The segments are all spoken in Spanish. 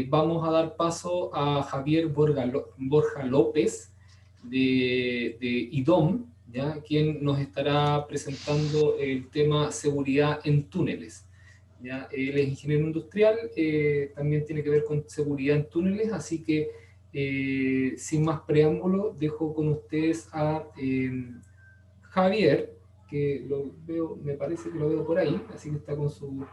vamos a dar paso a Javier Borja López de IDOM, ¿ya? Quien nos estará presentando el tema seguridad en túneles. ¿Ya? Él es ingeniero industrial, también tiene que ver con seguridad en túneles, así que sin más preámbulo, dejo con ustedes a Javier, que lo veo, me parece que lo veo por ahí, así que está con su...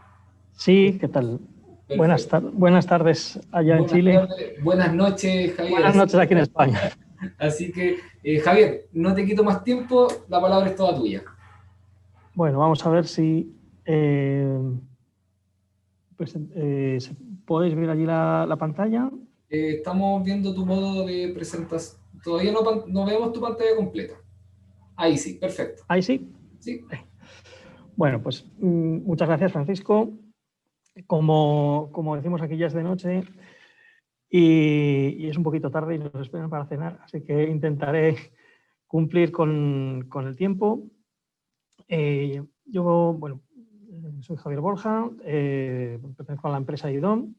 Sí, ¿qué tal? Perfecto. Buenas tardes allá en Buenas Chile. tardes, buenas noches, Javier. Buenas noches aquí en España. Así que Javier, no te quito más tiempo, la palabra es toda tuya. Bueno, vamos a ver si podéis ver allí la pantalla. Estamos viendo tu modo de presentación. Todavía no vemos tu pantalla completa. Ahí sí, perfecto. Ahí sí. Sí. Bueno, pues muchas gracias, Francisco. Como decimos aquí ya es de noche y es un poquito tarde y nos esperan para cenar, así que intentaré cumplir con el tiempo. Yo, bueno, soy Javier Borja, pertenezco a la empresa IDOM.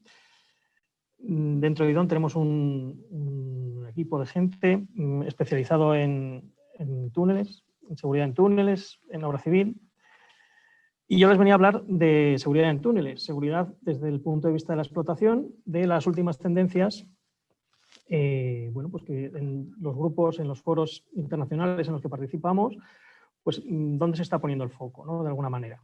Dentro de IDOM tenemos un equipo de gente especializado en túneles, en seguridad en túneles, en obra civil. Y yo les venía a hablar de seguridad en túneles, seguridad desde el punto de vista de la explotación, de las últimas tendencias, bueno, pues que en los grupos, en los foros internacionales en los que participamos, pues dónde se está poniendo el foco, ¿no? De alguna manera.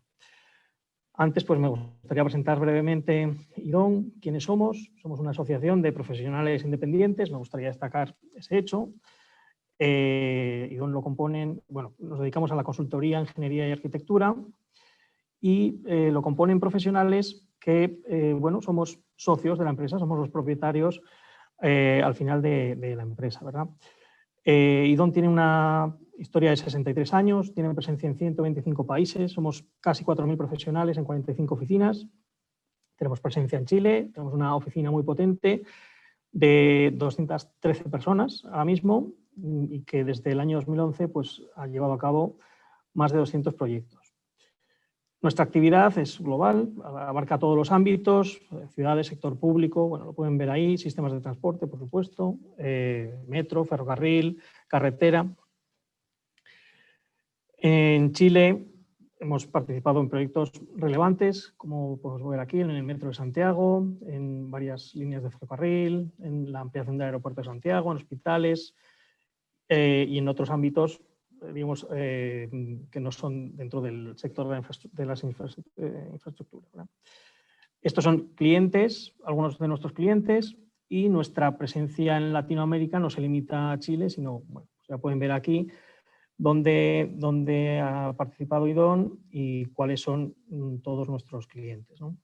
Antes, pues me gustaría presentar brevemente IDOM, quiénes somos. Somos una asociación de profesionales independientes, me gustaría destacar ese hecho. IDOM lo componen, bueno, nos dedicamos a la consultoría, ingeniería y arquitectura y lo componen profesionales que, bueno, somos socios de la empresa, somos los propietarios al final de la empresa, ¿verdad? IDOM tiene una historia de 63 años, tiene presencia en 125 países, somos casi 4.000 profesionales en 45 oficinas, tenemos presencia en Chile, tenemos una oficina muy potente de 213 personas ahora mismo y que desde el año 2011 pues, ha llevado a cabo más de 200 proyectos. Nuestra actividad es global, abarca todos los ámbitos, ciudades, sector público, bueno, lo pueden ver ahí, sistemas de transporte, por supuesto, metro, ferrocarril, carretera. En Chile hemos participado en proyectos relevantes, como podemos ver aquí, en el Metro de Santiago, en varias líneas de ferrocarril, en la ampliación del aeropuerto de Santiago, en hospitales y en otros ámbitos digamos, que no son dentro del sector de las infraestructuras. ¿verdad? Estos son clientes, algunos de nuestros clientes, y nuestra presencia en Latinoamérica no se limita a Chile, sino, bueno, ya pueden ver aquí dónde ha participado IDOM y cuáles son todos nuestros clientes. ¿no?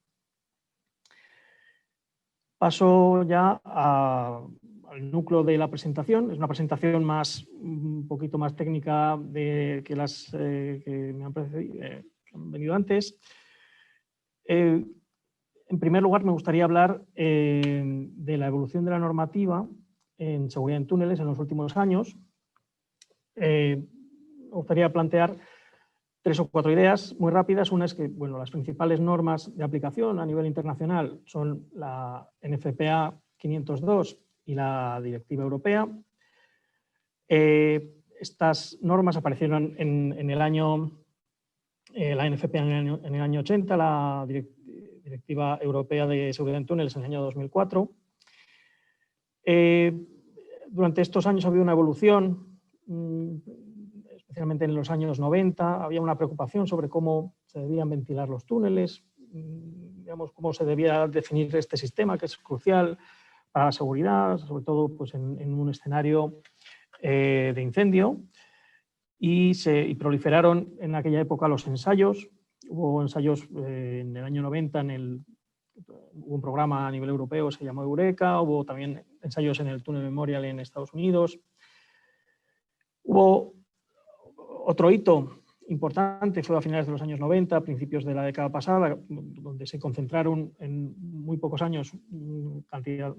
Paso ya al núcleo de la presentación. Es una presentación un poquito más técnica que las que me han venido antes. En primer lugar, me gustaría hablar de la evolución de la normativa en seguridad en túneles en los últimos años. Me gustaría plantear 3 o 4 ideas muy rápidas. Una es que bueno, las principales normas de aplicación a nivel internacional son la NFPA 502 y la Directiva Europea. Estas normas aparecieron en el año, la NFPA en el año 80, la Directiva Europea de Seguridad en Túneles en el año 2004. Durante estos años ha habido una evolución, especialmente en los años 90, había una preocupación sobre cómo se debían ventilar los túneles, digamos, cómo se debía definir este sistema, que es crucial para la seguridad, sobre todo pues, en un escenario de incendio. Y proliferaron en aquella época los ensayos. Hubo ensayos en el año 90, hubo un programa a nivel europeo, se llamó Eureka, hubo también ensayos en el túnel Memorial en Estados Unidos. Hubo otro hito importante, fue a finales de los años 90, principios de la década pasada, donde se concentraron en muy pocos años una cantidad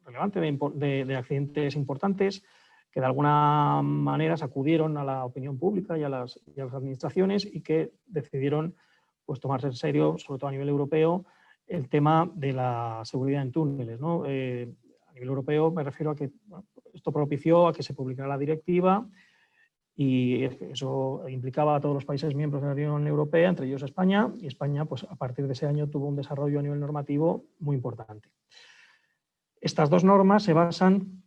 relevante de accidentes importantes que de alguna manera sacudieron a la opinión pública y a las administraciones y que decidieron pues, tomarse en serio, sobre todo a nivel europeo, el tema de la seguridad en túneles, ¿no? A nivel europeo me refiero a que bueno, esto propició a que se publicara la directiva y eso implicaba a todos los países miembros de la Unión Europea, entre ellos España, y España pues, a partir de ese año tuvo un desarrollo a nivel normativo muy importante. Estas dos normas se basan,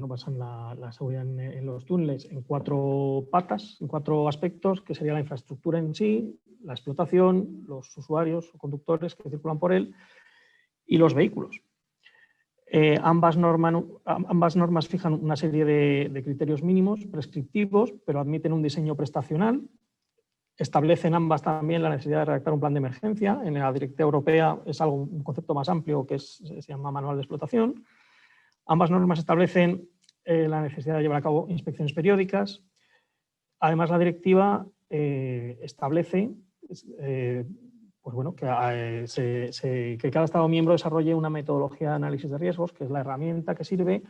basan la seguridad en los túneles en 4 patas, en 4 aspectos, que sería la infraestructura en sí, la explotación, los usuarios o conductores que circulan por él y los vehículos. Ambas normas fijan una serie de criterios mínimos prescriptivos, pero admiten un diseño prestacional. Establecen ambas también la necesidad de redactar un plan de emergencia. En la directiva europea es un concepto más amplio que se llama manual de explotación. Ambas normas establecen la necesidad de llevar a cabo inspecciones periódicas. Además, la directiva establece pues bueno, que cada Estado miembro desarrolle una metodología de análisis de riesgos, que es la herramienta que sirve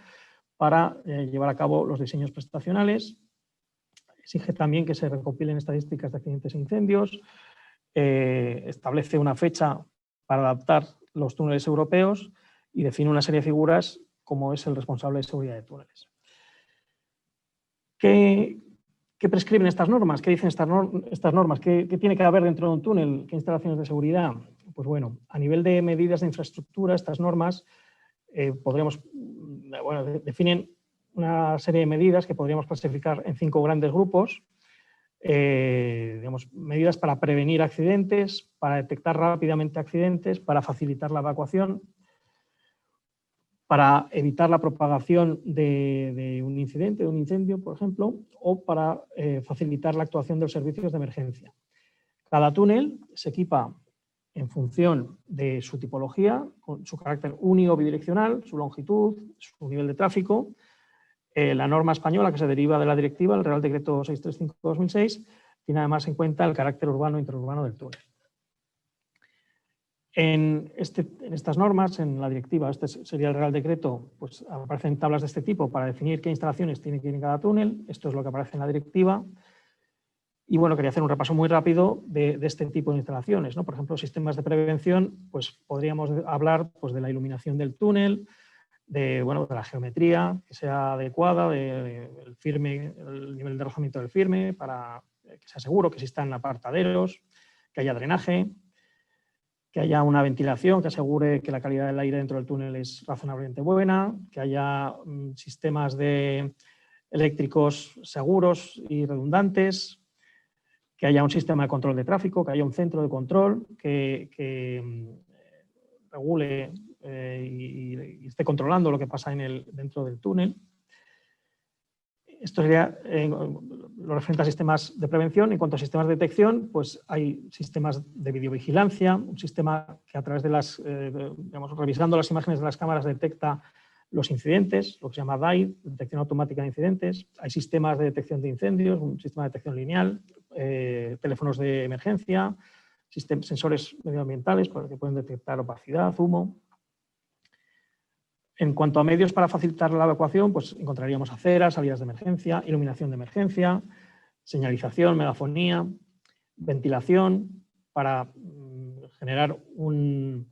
para llevar a cabo los diseños prestacionales. Exige también que se recopilen estadísticas de accidentes e incendios. Establece una fecha para adaptar los túneles europeos y define una serie de figuras como es el responsable de seguridad de túneles. ¿Qué prescriben estas normas? ¿Qué dicen estas normas? ¿Qué tiene que haber dentro de un túnel? ¿Qué instalaciones de seguridad? Pues bueno, a nivel de medidas de infraestructura, estas normas definen una serie de medidas que podríamos clasificar en 5 grandes grupos. Medidas para prevenir accidentes, para detectar rápidamente accidentes, para facilitar la evacuación, para evitar la propagación de un incidente, de un incendio, por ejemplo, o para facilitar la actuación de los servicios de emergencia. Cada túnel se equipa en función de su tipología, con su carácter único bidireccional, su longitud, su nivel de tráfico. La norma española que se deriva de la directiva, el Real Decreto 635/2006, tiene además en cuenta el carácter urbano e interurbano del túnel. En estas normas, en la directiva, este sería el Real Decreto, pues aparecen tablas de este tipo para definir qué instalaciones tiene que ir en cada túnel. Esto es lo que aparece en la directiva. Y bueno, quería hacer un repaso muy rápido de este tipo de instalaciones, ¿no? Por ejemplo, sistemas de prevención, pues podríamos hablar pues, de la iluminación del túnel, de la geometría que sea adecuada, el nivel de rozamiento del firme, para que sea seguro, que existan apartaderos, que haya drenaje, que haya una ventilación que asegure que la calidad del aire dentro del túnel es razonablemente buena, que haya sistemas eléctricos seguros y redundantes, que haya un sistema de control de tráfico, que haya un centro de control que regule y esté controlando lo que pasa dentro del túnel. Esto sería lo referente a sistemas de prevención. En cuanto a sistemas de detección, pues hay sistemas de videovigilancia, un sistema que a través de revisando las imágenes de las cámaras detecta los incidentes, lo que se llama DAI, detección automática de incidentes. Hay sistemas de detección de incendios, un sistema de detección lineal, teléfonos de emergencia, sensores medioambientales que pueden detectar opacidad, humo. En cuanto a medios para facilitar la evacuación, pues encontraríamos aceras, salidas de emergencia, iluminación de emergencia, señalización, megafonía, ventilación para generar un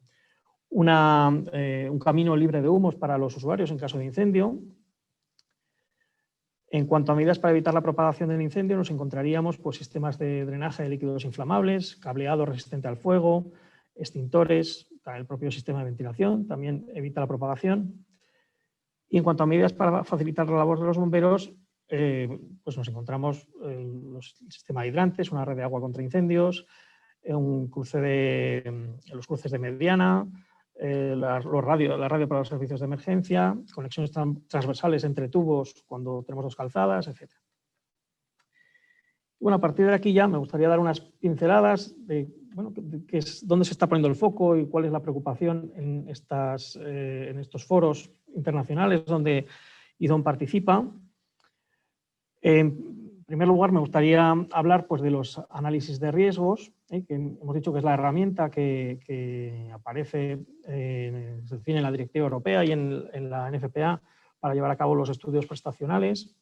camino libre de humos para los usuarios en caso de incendio. En cuanto a medidas para evitar la propagación del incendio, nos encontraríamos pues, sistemas de drenaje de líquidos inflamables, cableado resistente al fuego, extintores, el propio sistema de ventilación también evita la propagación. Y en cuanto a medidas para facilitar la labor de los bomberos, pues nos encontramos el sistema de hidrantes, una red de agua contra incendios, los cruces de mediana, la radio para los servicios de emergencia, conexiones transversales entre tubos cuando tenemos 2 calzadas, etc. Bueno, a partir de aquí ya me gustaría dar unas pinceladas de dónde se está poniendo el foco y cuál es la preocupación en estos foros internacionales donde IDOM participa. En primer lugar, me gustaría hablar pues, de los análisis de riesgos, que hemos dicho que es la herramienta que aparece, se define en la Directiva Europea y en la NFPA para llevar a cabo los estudios prestacionales.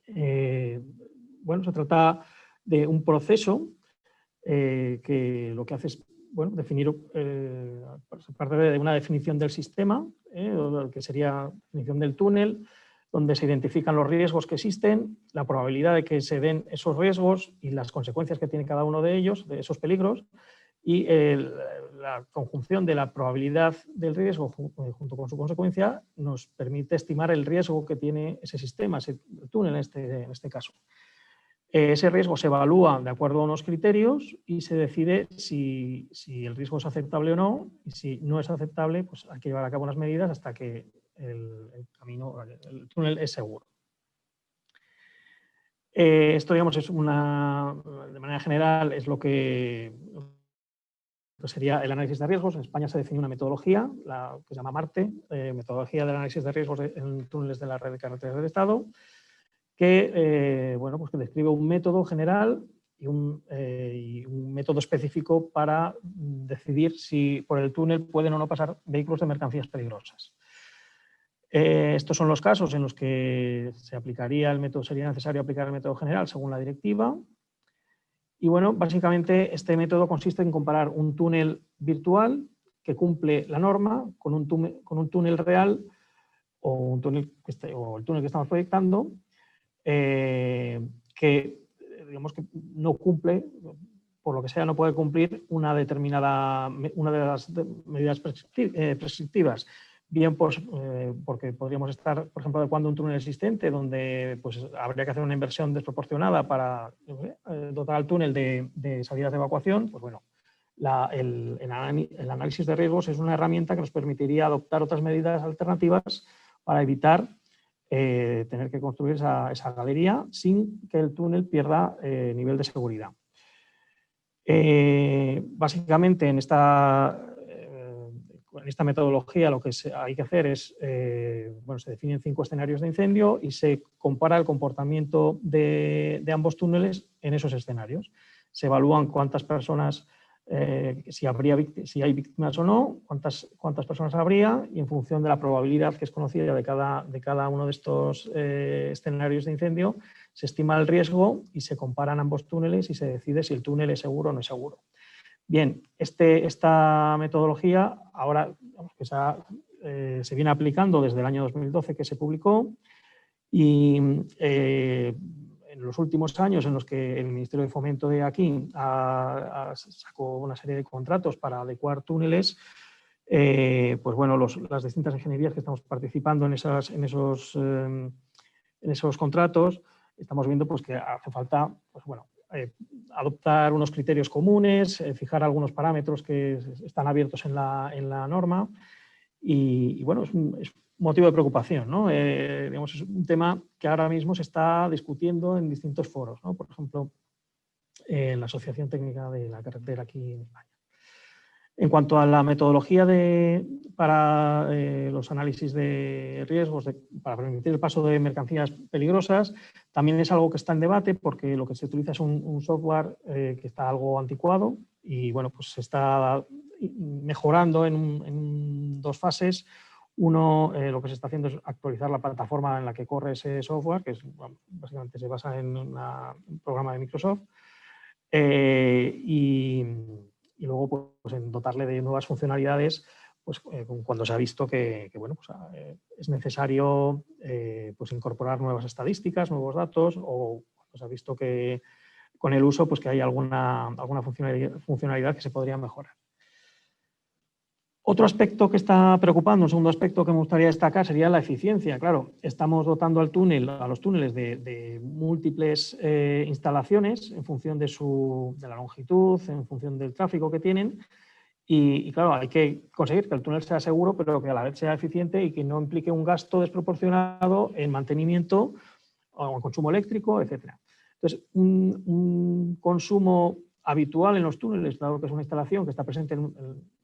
Se trata de un proceso que lo que hace es bueno, definir, parte de una definición del sistema, que sería la definición del túnel, donde se identifican los riesgos que existen, la probabilidad de que se den esos riesgos y las consecuencias que tiene cada uno de ellos, de esos peligros, y la conjunción de la probabilidad del riesgo junto con su consecuencia nos permite estimar el riesgo que tiene ese sistema, ese túnel en este caso. Ese riesgo se evalúa de acuerdo a unos criterios y se decide si el riesgo es aceptable o no, y si no es aceptable, pues hay que llevar a cabo unas medidas hasta que el túnel es seguro. Esto, digamos, es de manera general, es lo que sería el análisis de riesgos. En España se define una metodología, que se llama MARTE, Metodología del Análisis de Riesgos en Túneles de la Red de Carreteras del Estado, que, bueno, pues que describe un método general y un método específico para decidir si por el túnel pueden o no pasar vehículos de mercancías peligrosas. Estos son los casos en los que sería necesario aplicar el método general según la directiva. Y bueno, básicamente este método consiste en comparar un túnel virtual que cumple la norma con un túnel real o el túnel que estamos proyectando, que digamos que no cumple, por lo que sea, no puede cumplir una de las medidas prescriptivas. Bien, pues, porque podríamos estar, por ejemplo, adecuando un túnel existente donde pues, habría que hacer una inversión desproporcionada para dotar al túnel de salidas de evacuación. Pues bueno, el análisis de riesgos es una herramienta que nos permitiría adoptar otras medidas alternativas para evitar tener que construir esa galería sin que el túnel pierda nivel de seguridad. Básicamente, en esta metodología lo que hay que hacer es, bueno, se definen 5 escenarios de incendio y se compara el comportamiento de ambos túneles en esos escenarios. Se evalúan cuántas personas, si hay víctimas o no, cuántas personas habría, y en función de la probabilidad que es conocida de cada uno de estos escenarios de incendio, se estima el riesgo y se comparan ambos túneles y se decide si el túnel es seguro o no es seguro. Bien, esta metodología ahora se viene aplicando desde el año 2012 que se publicó, y en los últimos años en los que el Ministerio de Fomento de aquí sacó una serie de contratos para adecuar túneles, pues bueno, las distintas ingenierías que estamos participando en esos contratos, estamos viendo pues, que hace falta, pues, bueno, adoptar unos criterios comunes, fijar algunos parámetros que están abiertos en la norma, y bueno, es motivo de preocupación, ¿no? Digamos, es un tema que ahora mismo se está discutiendo en distintos foros, ¿no? Por ejemplo, en la Asociación Técnica de la Carretera aquí en España. En cuanto a la metodología para los análisis de riesgos, para permitir el paso de mercancías peligrosas, también es algo que está en debate porque lo que se utiliza es un software que está algo anticuado y bueno, pues se está mejorando en 2 fases. Uno, lo que se está haciendo es actualizar la plataforma en la que corre ese software, que básicamente se basa en un programa de Microsoft, y luego pues, en dotarle de nuevas funcionalidades pues, cuando se ha visto que bueno, pues, es necesario pues, incorporar nuevas estadísticas, nuevos datos, o cuando se ha visto que con el uso pues, que hay alguna funcionalidad que se podría mejorar. Otro aspecto que está preocupando, un segundo aspecto que me gustaría destacar, sería la eficiencia. Claro, estamos dotando a los túneles de múltiples instalaciones en función de la longitud, en función del tráfico que tienen. Y claro, hay que conseguir que el túnel sea seguro, pero que a la vez sea eficiente y que no implique un gasto desproporcionado en mantenimiento o en consumo eléctrico, etc. Entonces, un consumo habitual en los túneles, dado que es una instalación que está presente en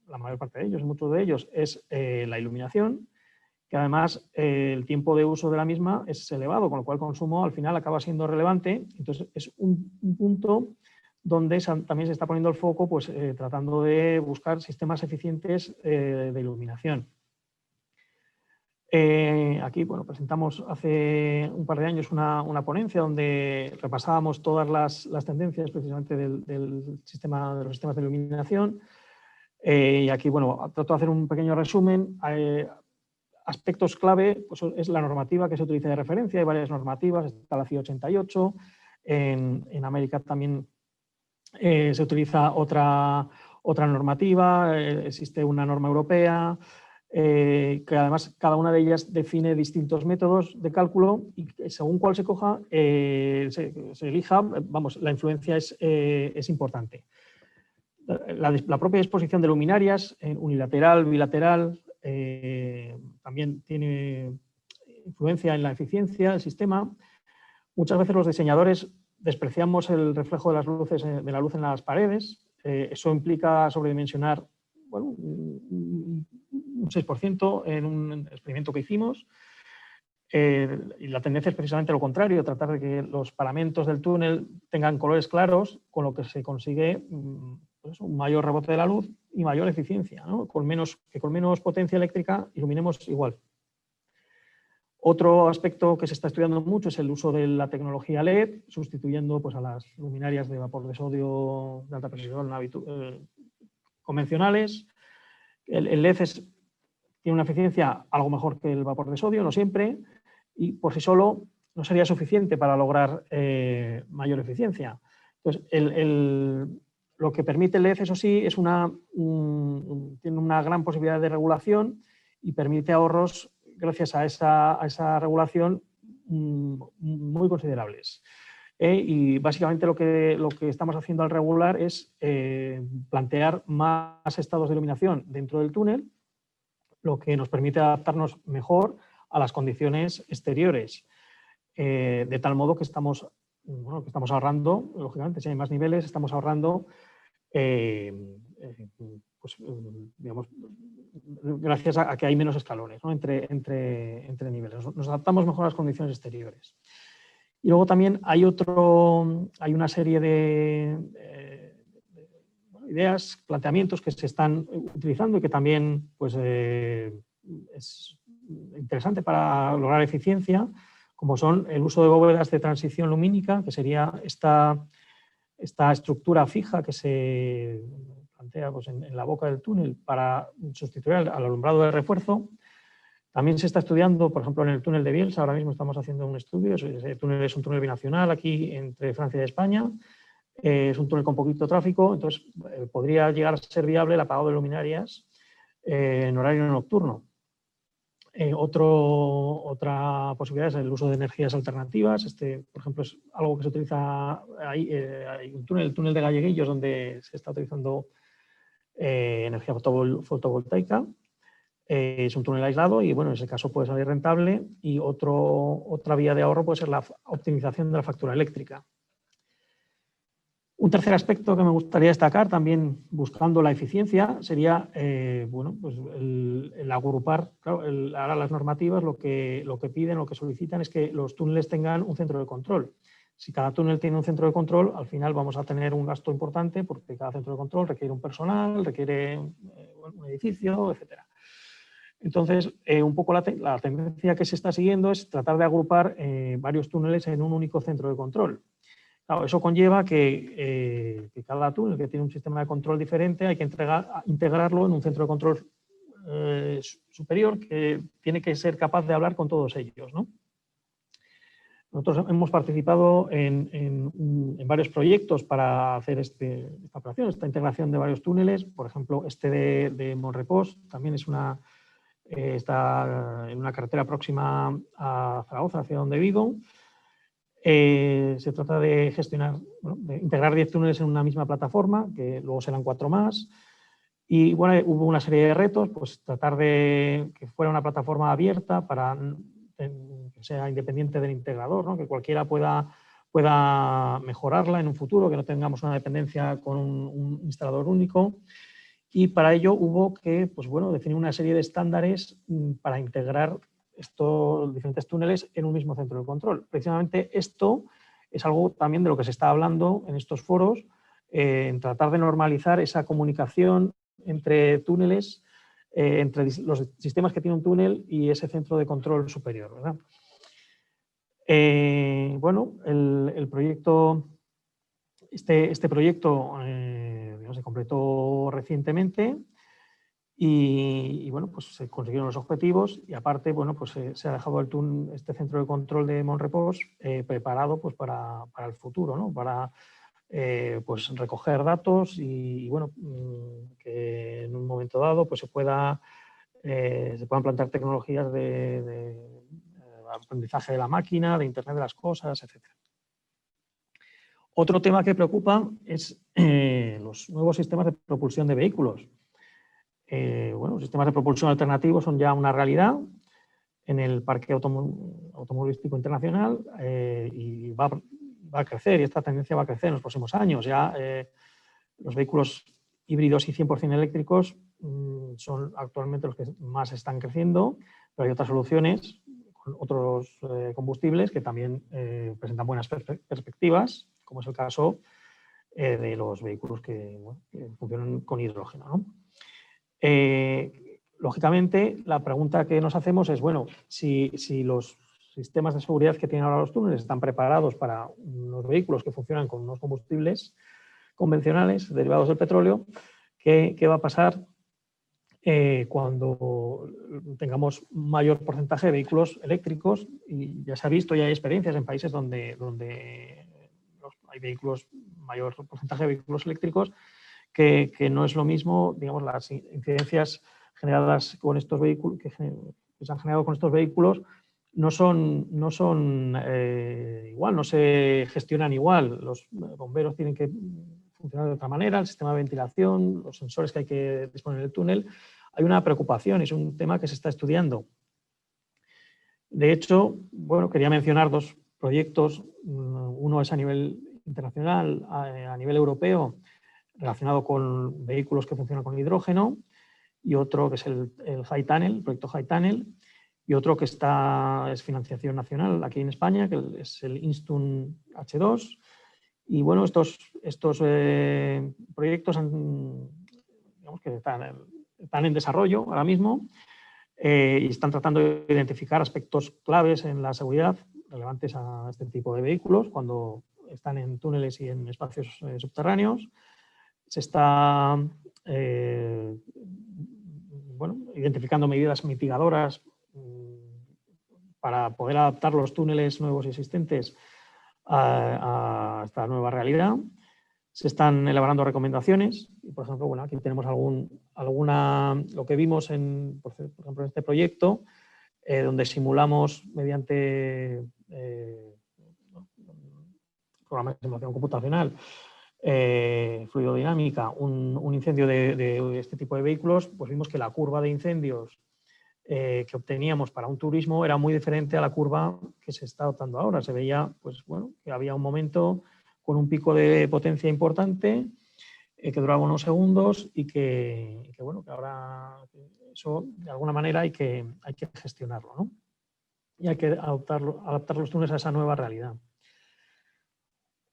la mayor parte de ellos, en muchos de ellos, es la iluminación, que además el tiempo de uso de la misma es elevado, con lo cual el consumo al final acaba siendo relevante. Entonces, es un punto donde también se está poniendo el foco, pues, tratando de buscar sistemas eficientes de iluminación. Aquí, bueno, presentamos hace un par de años una ponencia donde repasábamos todas las tendencias precisamente de los sistemas de iluminación. Y aquí, bueno, trato de hacer un pequeño resumen. Aspectos clave, pues es la normativa que se utiliza de referencia. Hay varias normativas, está la CIE 88. En América también se utiliza otra normativa, existe una norma europea, que además cada una de ellas define distintos métodos de cálculo y según cuál se coja, se elija, vamos, la influencia es importante. La propia disposición de luminarias, unilateral, bilateral, también tiene influencia en la eficiencia del sistema. Muchas veces los diseñadores despreciamos el reflejo de la luz en las paredes. Eso implica sobredimensionar, bueno, un 6% en un experimento que hicimos. Y la tendencia es precisamente lo contrario, tratar de que los paramentos del túnel tengan colores claros, con lo que se consigue pues, un mayor rebote de la luz y mayor eficiencia, ¿no? Con menos potencia eléctrica iluminemos igual. Otro aspecto que se está estudiando mucho es el uso de la tecnología LED, sustituyendo pues, a las luminarias de vapor de sodio de alta precisión convencionales. El LED tiene una eficiencia algo mejor que el vapor de sodio, no siempre, y por sí solo no sería suficiente para lograr mayor eficiencia. Entonces, lo que permite el LED, eso sí, es tiene una gran posibilidad de regulación y permite ahorros gracias a esa regulación muy considerables. Y básicamente lo que estamos haciendo al regular es plantear más estados de iluminación dentro del túnel, lo que nos permite adaptarnos mejor a las condiciones exteriores, de tal modo que estamos ahorrando, lógicamente, si hay más niveles, estamos ahorrando, pues, digamos, gracias a que hay menos escalones, ¿no? entre niveles. Nos adaptamos mejor a las condiciones exteriores. Y luego también hay una serie de ideas, planteamientos que se están utilizando y que también pues, es interesante para lograr eficiencia, como son el uso de bóvedas de transición lumínica, que sería esta estructura fija que se plantea pues, en la boca del túnel para sustituir al alumbrado de refuerzo. También se está estudiando, por ejemplo, en el túnel de Bielsa, ahora mismo estamos haciendo un estudio, ese túnel es un túnel binacional aquí entre Francia y España, es un túnel con poquito tráfico, entonces podría llegar a ser viable el apagado de luminarias en horario nocturno. Otra posibilidad es el uso de energías alternativas. Por ejemplo, es algo que se utiliza ahí, hay un túnel, el túnel de Galleguillos, donde se está utilizando energía fotovoltaica. Es un túnel aislado y, bueno, en ese caso puede salir rentable. Y otra vía de ahorro puede ser la optimización de la factura eléctrica. Un tercer aspecto que me gustaría destacar, también buscando la eficiencia, sería bueno, pues el agrupar. Claro, ahora las normativas lo que piden, lo que solicitan es que los túneles tengan un centro de control. Si cada túnel tiene un centro de control, al final vamos a tener un gasto importante porque cada centro de control requiere un personal, requiere un edificio, etc. Entonces, un poco la tendencia que se está siguiendo es tratar de agrupar varios túneles en un único centro de control. Claro, eso conlleva que cada túnel que tiene un sistema de control diferente hay que integrarlo en un centro de control superior que tiene que ser capaz de hablar con todos ellos, ¿no? Nosotros hemos participado en varios proyectos para hacer esta operación, esta integración de varios túneles. Por ejemplo, este de Monrepos también está en una carretera próxima a Zaragoza, hacia donde vivo. Se trata de gestionar, de integrar 10 túneles en una misma plataforma, que luego serán 4 más. Y bueno, hubo una serie de retos, pues tratar de que fuera una plataforma abierta para que sea independiente del integrador, ¿no? Que cualquiera pueda mejorarla en un futuro, que no tengamos una dependencia con un instalador único. Y para ello hubo que, pues bueno, definir una serie de estándares para integrar estos diferentes túneles en un mismo centro de control. Precisamente esto es algo también de lo que se está hablando en estos foros, en tratar de normalizar esa comunicación entre túneles, entre los sistemas que tiene un túnel y ese centro de control superior, ¿verdad? Bueno, el proyecto, este proyecto se completó recientemente y, bueno, pues se consiguieron los objetivos y aparte, bueno, pues se ha dejado este centro de control de Mont Repos preparado pues para el futuro, ¿no? Para pues recoger datos y bueno, que en un momento dado pues se puedan plantear tecnologías de aprendizaje de la máquina, de Internet de las cosas, etc. Otro tema que preocupa es los nuevos sistemas de propulsión de vehículos. Bueno, los sistemas de propulsión alternativos son ya una realidad en el parque automovilístico internacional y va a crecer, y esta tendencia va a crecer en los próximos años. Ya los vehículos híbridos y 100% eléctricos son actualmente los que más están creciendo, pero hay otras soluciones con otros combustibles que también presentan buenas perspectivas, como es el caso de los vehículos que funcionan con hidrógeno, ¿no? Lógicamente, la pregunta que nos hacemos es, bueno, si los sistemas de seguridad que tienen ahora los túneles están preparados para unos vehículos que funcionan con unos combustibles convencionales derivados del petróleo, ¿qué va a pasar cuando tengamos mayor porcentaje de vehículos eléctricos? Y ya se ha visto, ya hay experiencias en países donde hay mayor porcentaje de vehículos eléctricos, que no es lo mismo, digamos, las incidencias generadas con estos vehículos, que se han generado con estos vehículos, no son igual, no se gestionan igual. Los bomberos tienen que funcionar de otra manera, el sistema de ventilación, los sensores que hay que disponer en el túnel. Hay una preocupación, es un tema que se está estudiando. De hecho, bueno, quería mencionar dos proyectos. Uno es a nivel internacional, a nivel europeo, relacionado con vehículos que funcionan con hidrógeno, y otro que es el High Tunnel, el proyecto High Tunnel, y otro que es financiación nacional aquí en España, que es el Instun H2. Y bueno, estos proyectos digamos que están en desarrollo ahora mismo y están tratando de identificar aspectos claves en la seguridad relevantes a este tipo de vehículos cuando están en túneles y en espacios subterráneos. Se está identificando medidas mitigadoras para poder adaptar los túneles nuevos y existentes a esta nueva realidad. Se están elaborando recomendaciones y, por ejemplo, bueno, aquí tenemos lo que vimos por ejemplo, en este proyecto, donde simulamos mediante programas de simulación computacional fluidodinámica un incendio de este tipo de vehículos, pues vimos que la curva de incendios que obteníamos para un turismo era muy diferente a la curva que se está adoptando ahora. Se veía, pues bueno, que había un momento con un pico de potencia importante que duraba unos segundos y que ahora eso de alguna manera hay que gestionarlo, ¿no? Y hay que adaptar los túneles a esa nueva realidad.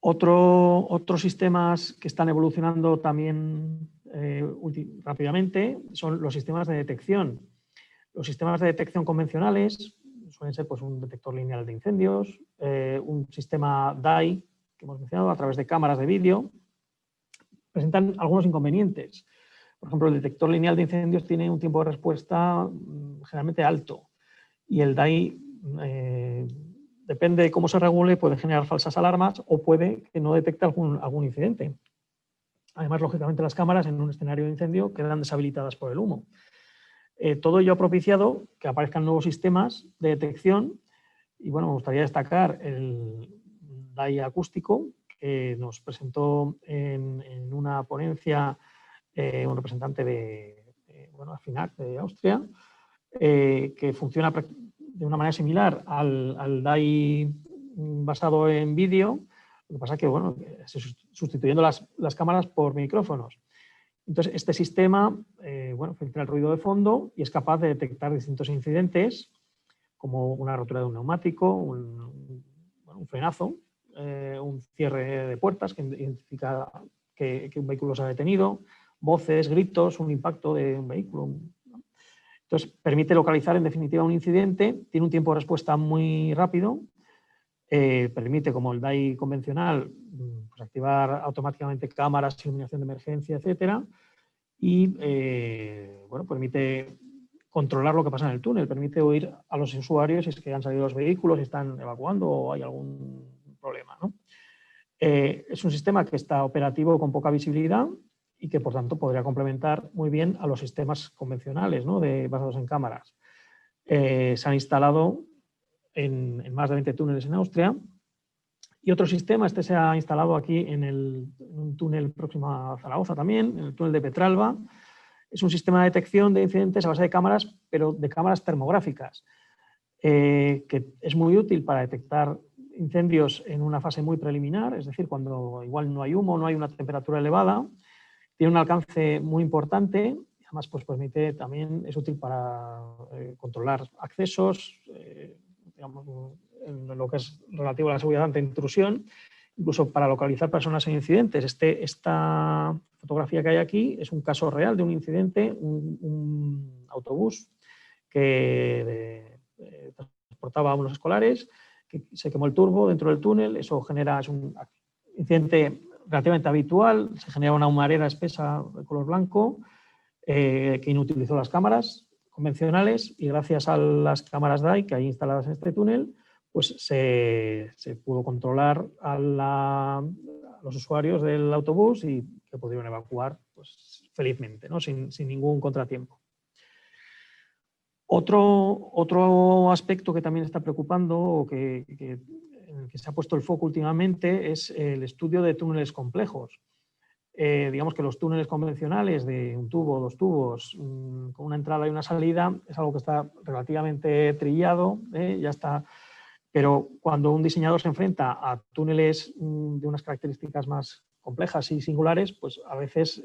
Otros sistemas que están evolucionando también rápidamente son los sistemas de detección. Los sistemas de detección convencionales suelen ser pues, un detector lineal de incendios, un sistema DAI, que hemos mencionado, a través de cámaras de vídeo. Presentan algunos inconvenientes. Por ejemplo, el detector lineal de incendios tiene un tiempo de respuesta generalmente alto y el DAI, depende de cómo se regule, puede generar falsas alarmas o puede que no detecte algún incidente. Además, lógicamente, las cámaras en un escenario de incendio quedan deshabilitadas por el humo. Todo ello ha propiciado que aparezcan nuevos sistemas de detección y, bueno, me gustaría destacar el DAI acústico, que nos presentó en una ponencia un representante de AFINAC de Austria, que funciona de una manera similar al DAI basado en vídeo. Lo que pasa es que, bueno, sustituyendo las cámaras por micrófonos. Entonces, este sistema filtra el ruido de fondo y es capaz de detectar distintos incidentes, como una rotura de un neumático, un frenazo, un cierre de puertas que identifica que un vehículo se ha detenido, voces, gritos, un impacto de un vehículo. Entonces, permite localizar en definitiva un incidente, tiene un tiempo de respuesta muy rápido permite, como el DAI convencional, pues activar automáticamente cámaras, iluminación de emergencia, etcétera, y bueno, permite controlar lo que pasa en el túnel, permite oír a los usuarios si es que han salido los vehículos, si están evacuando o hay algún problema, ¿no? Es un sistema que está operativo con poca visibilidad y que, por tanto, podría complementar muy bien a los sistemas convencionales, ¿no? Basados en cámaras. Se han instalado en más de 20 túneles en Austria. Y otro sistema, este se ha instalado aquí en un túnel próximo a Zaragoza también, en el túnel de Petralba. Es un sistema de detección de incidentes a base de cámaras, pero de cámaras termográficas, que es muy útil para detectar incendios en una fase muy preliminar, es decir, cuando igual no hay humo, no hay una temperatura elevada. Tiene un alcance muy importante y además pues, permite también, es útil para controlar accesos, digamos, en lo que es relativo a la seguridad ante intrusión, incluso para localizar personas en incidentes. Esta fotografía que hay aquí es un caso real de un incidente, un autobús que transportaba a unos escolares, que se quemó el turbo dentro del túnel, eso genera, es un incidente relativamente habitual, se genera una humareda espesa de color blanco que inutilizó las cámaras convencionales y gracias a las cámaras DAI que hay instaladas en este túnel, pues se pudo controlar a los usuarios del autobús y que pudieron evacuar pues, felizmente, ¿no? sin ningún contratiempo. Otro aspecto que también está preocupando o en el que se ha puesto el foco últimamente es el estudio de túneles complejos. Digamos que los túneles convencionales de un tubo, dos tubos, con una entrada y una salida, es algo que está relativamente trillado, ya está. Pero cuando un diseñador se enfrenta a túneles de unas características más complejas y singulares, pues a veces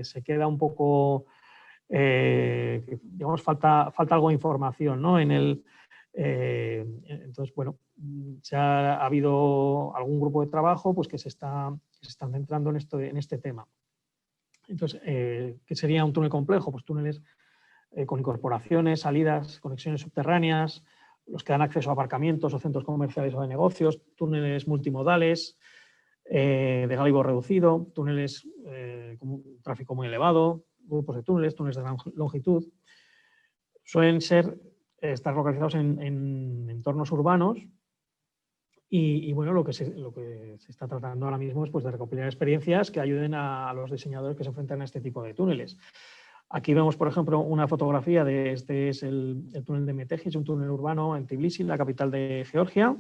se queda un poco, digamos, falta algo de información, ¿no? Entonces, bueno, ha habido algún grupo de trabajo pues, que se están centrando en este tema. Entonces, ¿qué sería un túnel complejo? Pues túneles con incorporaciones, salidas, conexiones subterráneas, los que dan acceso a aparcamientos o centros comerciales o de negocios, túneles multimodales, de gálibo reducido, túneles con un tráfico muy elevado, grupos de túneles de gran longitud. Suelen estar localizados en entornos urbanos y bueno, lo que se está tratando ahora mismo es pues, de recopilar experiencias que ayuden a los diseñadores que se enfrentan a este tipo de túneles. Aquí vemos, por ejemplo, una fotografía de este es el túnel de Meteji, es un túnel urbano en Tbilisi, la capital de Georgia.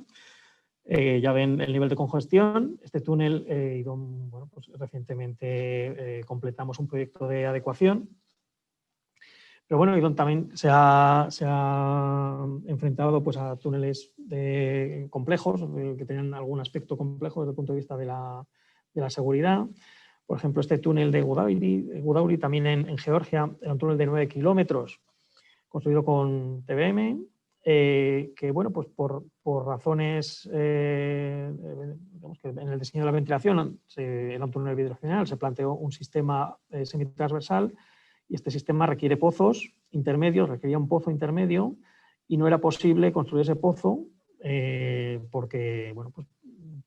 Ya ven el nivel de congestión. Este túnel, bueno, pues recientemente completamos un proyecto de adecuación. Pero bueno, IDOM también se ha enfrentado pues, a túneles complejos, que tenían algún aspecto complejo desde el punto de vista de la seguridad. Por ejemplo, este túnel de Gudauri también en Georgia, era un túnel de 9 kilómetros, construido con TBM, que bueno, pues por razones, digamos que en el diseño de la ventilación era un túnel bidireccional, se planteó un sistema semitransversal y este sistema requiere pozos intermedios, requería un pozo intermedio y no era posible construir ese pozo porque, bueno, pues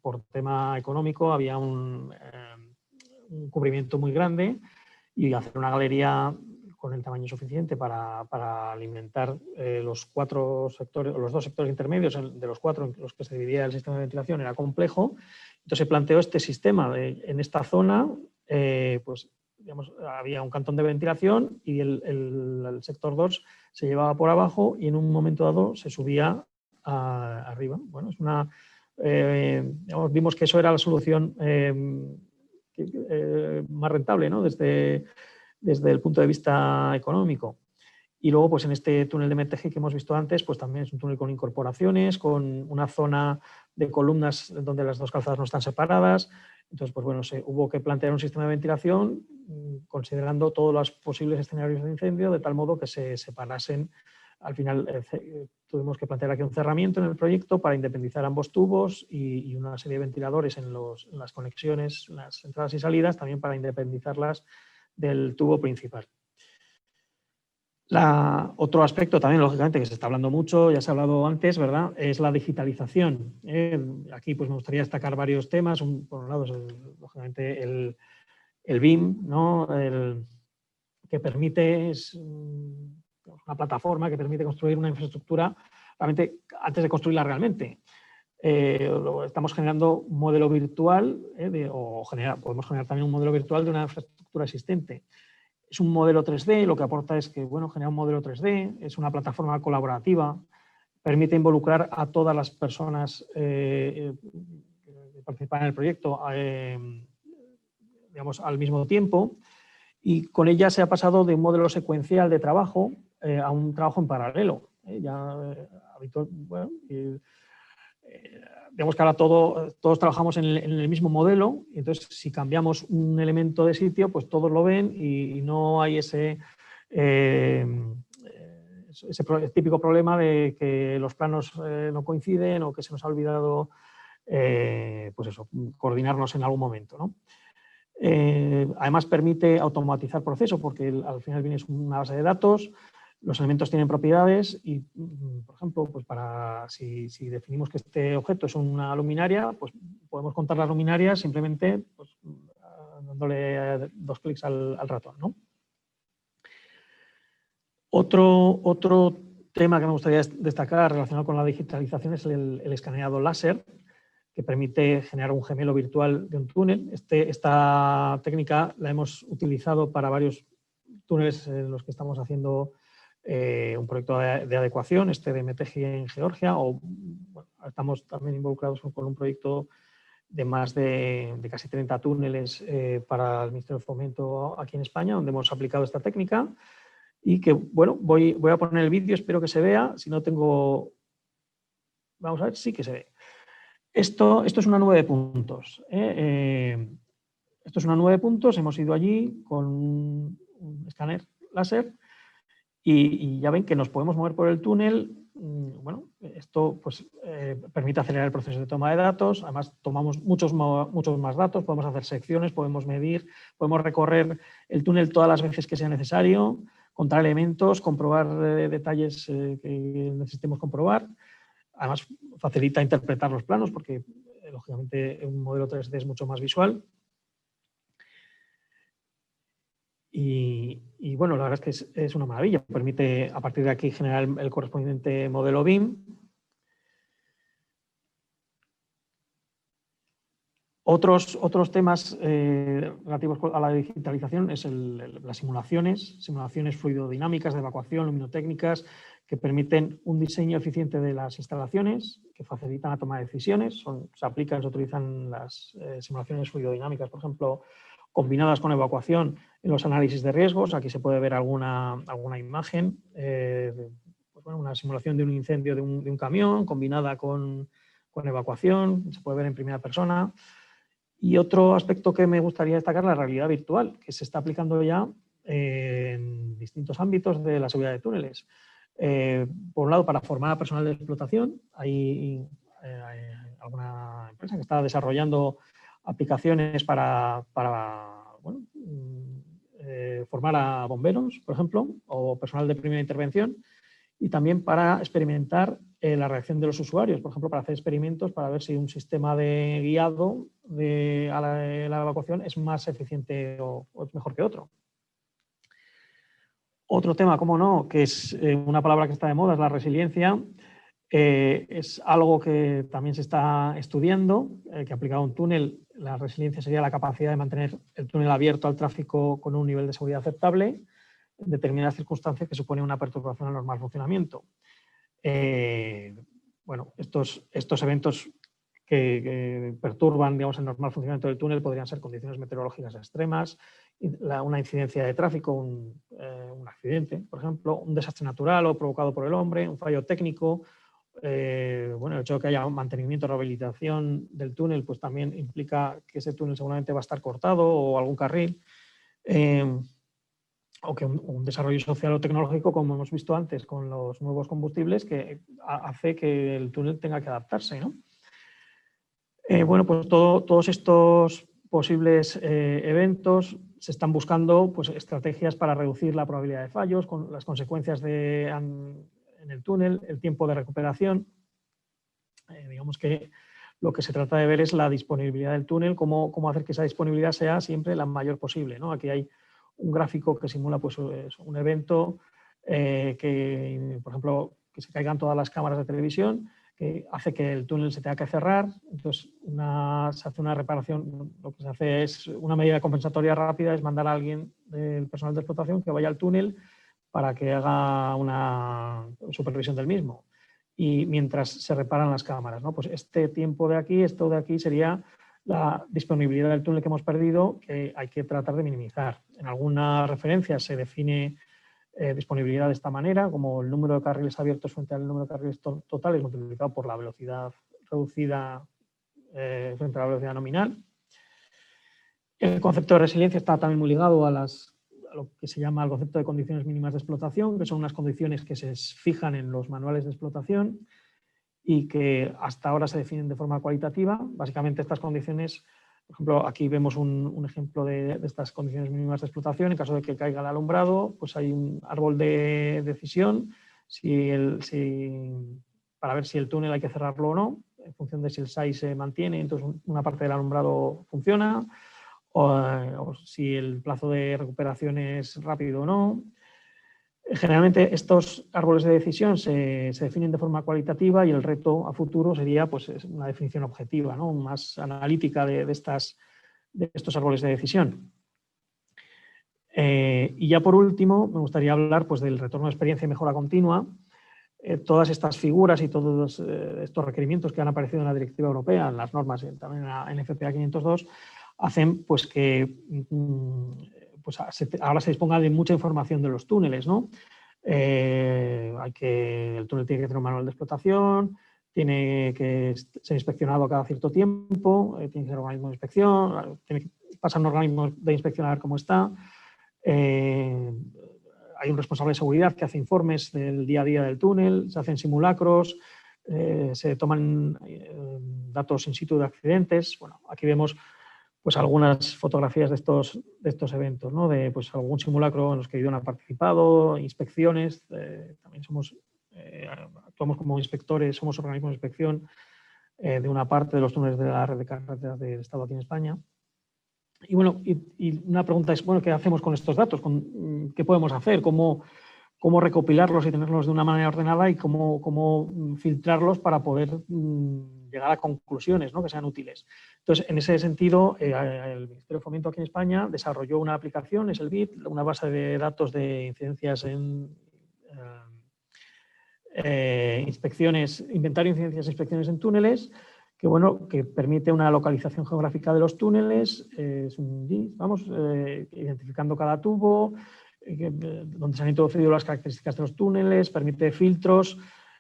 por tema económico había un cubrimiento muy grande y hacer una galería con el tamaño suficiente para alimentar los dos sectores intermedios, de los cuatro en los que se dividía el sistema de ventilación, era complejo. Entonces se planteó este sistema en esta zona, pues digamos, había un cantón de ventilación y el sector 2 se llevaba por abajo y en un momento dado se subía arriba. Bueno, es digamos, vimos que eso era la solución más rentable, ¿no? Desde el punto de vista económico. Y luego, pues en este túnel de Meteji que hemos visto antes, pues también es un túnel con incorporaciones, con una zona de columnas donde las dos calzadas no están separadas. Entonces, pues bueno, hubo que plantear un sistema de ventilación considerando todos los posibles escenarios de incendio, de tal modo que se separasen. Al final tuvimos que plantear aquí un cerramiento en el proyecto para independizar ambos tubos y una serie de ventiladores en las conexiones, las entradas y salidas, también para independizarlas del tubo principal. Otro aspecto también, lógicamente, que se está hablando mucho, ya se ha hablado antes, ¿verdad?, es la digitalización. Aquí pues, me gustaría destacar varios temas. Por un lado, lógicamente, el BIM, ¿no?, que permite, es una plataforma que permite construir una infraestructura realmente antes de construirla realmente. Estamos generando un modelo virtual, podemos generar también un modelo virtual de una infraestructura existente. Es un modelo 3D, lo que aporta es que, bueno, genera un modelo 3D, es una plataforma colaborativa, permite involucrar a todas las personas que participan en el proyecto digamos, al mismo tiempo, y con ella se ha pasado de un modelo secuencial de trabajo a un trabajo en paralelo. Digamos que ahora todos trabajamos en el mismo modelo, y entonces si cambiamos un elemento de sitio, pues todos lo ven y no hay ese típico problema de que los planos no coinciden o que se nos ha olvidado pues eso, coordinarnos en algún momento, ¿no? Además permite automatizar procesos porque al final viene una base de datos, los elementos tienen propiedades y, por ejemplo, pues si definimos que este objeto es una luminaria, pues podemos contar las luminarias simplemente pues, dándole 2 clics al ratón, ¿no? Otro tema que me gustaría destacar relacionado con la digitalización es el escaneado láser, que permite generar un gemelo virtual de un túnel. Esta técnica la hemos utilizado para varios túneles en los que estamos haciendo un proyecto de adecuación, de MTG en Georgia, o bueno, estamos también involucrados con un proyecto de más de casi 30 túneles para el Ministerio de Fomento aquí en España, donde hemos aplicado esta técnica y que, bueno, voy a poner el vídeo, espero que se vea. Si no tengo... Vamos a ver, sí que se ve. Esto es una nube de puntos. Esto es una nube de puntos, hemos ido allí con un escáner láser y ya ven que nos podemos mover por el túnel. Bueno, esto pues, permite acelerar el proceso de toma de datos, además tomamos muchos más datos, podemos hacer secciones, podemos medir, podemos recorrer el túnel todas las veces que sea necesario, contar elementos, comprobar detalles que necesitemos comprobar. Además, facilita interpretar los planos porque, lógicamente, un modelo 3D es mucho más visual. Y bueno, la verdad es que es una maravilla. Permite, a partir de aquí, generar el correspondiente modelo BIM. Otros temas relativos a la digitalización es las simulaciones fluidodinámicas de evacuación, luminotécnicas, que permiten un diseño eficiente de las instalaciones, que facilitan la toma de decisiones. Se utilizan las simulaciones fluidodinámicas, por ejemplo, combinadas con evacuación en los análisis de riesgos. Aquí se puede ver alguna imagen, pues bueno, una simulación de un incendio de un camión combinada con evacuación, se puede ver en primera persona. Y otro aspecto que me gustaría destacar es la realidad virtual, que se está aplicando ya en distintos ámbitos de la seguridad de túneles. Por un lado, para formar a personal de explotación, hay alguna empresa que está desarrollando aplicaciones para bueno, formar a bomberos, por ejemplo, o personal de primera intervención, y también para experimentar la reacción de los usuarios, por ejemplo, para hacer experimentos para ver si un sistema de guiado a la evacuación es más eficiente o es mejor que otro. Otro tema, como no, que es una palabra que está de moda, es la resiliencia. Es algo que también se está estudiando, que aplicado a un túnel, la resiliencia sería la capacidad de mantener el túnel abierto al tráfico con un nivel de seguridad aceptable en determinadas circunstancias que suponen una perturbación al normal funcionamiento. Bueno, estos eventos que perturban, digamos, el normal funcionamiento del túnel podrían ser condiciones meteorológicas extremas, una incidencia de tráfico, un accidente, por ejemplo, un desastre natural o provocado por el hombre, un fallo técnico. Bueno, el hecho de que haya mantenimiento o rehabilitación del túnel, pues también implica que ese túnel seguramente va a estar cortado o algún carril. O que un desarrollo social o tecnológico, como hemos visto antes con los nuevos combustibles, que hace que el túnel tenga que adaptarse, ¿no? Bueno, pues todos estos posibles eventos se están buscando pues, estrategias para reducir la probabilidad de fallos, con las consecuencias en el túnel, el tiempo de recuperación. Digamos que lo que se trata de ver es la disponibilidad del túnel, cómo hacer que esa disponibilidad sea siempre la mayor posible, ¿no? Aquí hay un gráfico que simula pues, un evento que, por ejemplo, que se caigan todas las cámaras de televisión, que hace que el túnel se tenga que cerrar. Entonces, se hace una reparación. Lo que se hace es una medida compensatoria rápida, es mandar a alguien del personal de explotación que vaya al túnel para que haga una supervisión del mismo. Y mientras se reparan las cámaras, ¿no? Pues este tiempo de aquí, esto de aquí sería la disponibilidad del túnel que hemos perdido, que hay que tratar de minimizar. En alguna referencia se define disponibilidad de esta manera, como el número de carriles abiertos frente al número de carriles totales multiplicado por la velocidad reducida frente a la velocidad nominal. El concepto de resiliencia está también muy ligado a lo que se llama el concepto de condiciones mínimas de explotación, que son unas condiciones que se fijan en los manuales de explotación y que hasta ahora se definen de forma cualitativa. Básicamente estas condiciones, por ejemplo, aquí vemos un ejemplo de estas condiciones mínimas de explotación. En caso de que caiga el alumbrado, pues hay un árbol de decisión para ver si el túnel hay que cerrarlo o no, en función de si el SAI se mantiene, entonces una parte del alumbrado funciona, o si el plazo de recuperación es rápido o no. Generalmente estos árboles de decisión se definen de forma cualitativa y el reto a futuro sería pues, una definición objetiva, ¿no? Más analítica de estos árboles de decisión. Y ya por último, me gustaría hablar pues, del retorno de experiencia y mejora continua. Todas estas figuras y todos estos requerimientos que han aparecido en la directiva europea, en las normas, también en la NFPA 502, hacen pues, que pues ahora se disponga de mucha información de los túneles, ¿no? El túnel tiene que tener un manual de explotación, tiene que ser inspeccionado cada cierto tiempo, tiene que ser organismo de inspección, tiene que pasar un organismo de inspección a ver cómo está. Hay un responsable de seguridad que hace informes del día a día del túnel, se hacen simulacros, se toman datos in situ de accidentes. Bueno, aquí vemos pues algunas fotografías de estos eventos, ¿no? De pues, algún simulacro en los que IDON ha participado, inspecciones, también actuamos como inspectores, somos organismos de inspección de una parte de los túneles de la red de carreteras del Estado aquí en España. Y bueno, y una pregunta es, bueno, ¿qué hacemos con estos datos? ¿Qué podemos hacer? ¿Cómo recopilarlos y tenerlos de una manera ordenada y cómo filtrarlos para poder llegar a conclusiones, ¿no? Que sean útiles? Entonces, en ese sentido, el Ministerio de Fomento aquí en España desarrolló una aplicación, es el BIT, una base de datos de incidencias en inspecciones, inventario de incidencias e inspecciones en túneles, que, bueno, que permite una localización geográfica de los túneles, es un GIS, identificando cada tubo, donde se han introducido las características de los túneles, permite filtros,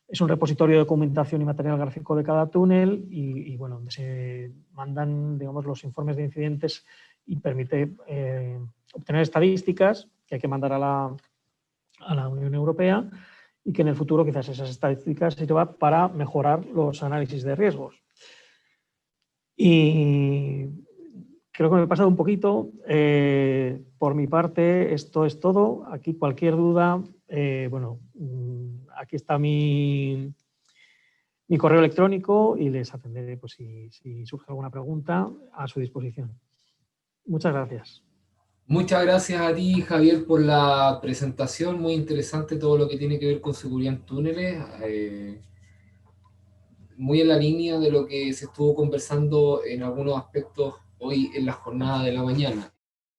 es un repositorio de documentación y material gráfico de cada túnel y bueno, donde se mandan, digamos, los informes de incidentes y permite obtener estadísticas que hay que mandar a la Unión Europea y que en el futuro quizás esas estadísticas sirvan para mejorar los análisis de riesgos. Y creo que me he pasado un poquito. Por mi parte, esto es todo. Aquí cualquier duda, bueno, aquí está mi correo electrónico y les atenderé pues, si surge alguna pregunta a su disposición. Muchas gracias. Muchas gracias a ti, Javier, por la presentación. Muy interesante todo lo que tiene que ver con seguridad en túneles. Muy en la línea de lo que se estuvo conversando en algunos aspectos hoy en la jornada de la mañana.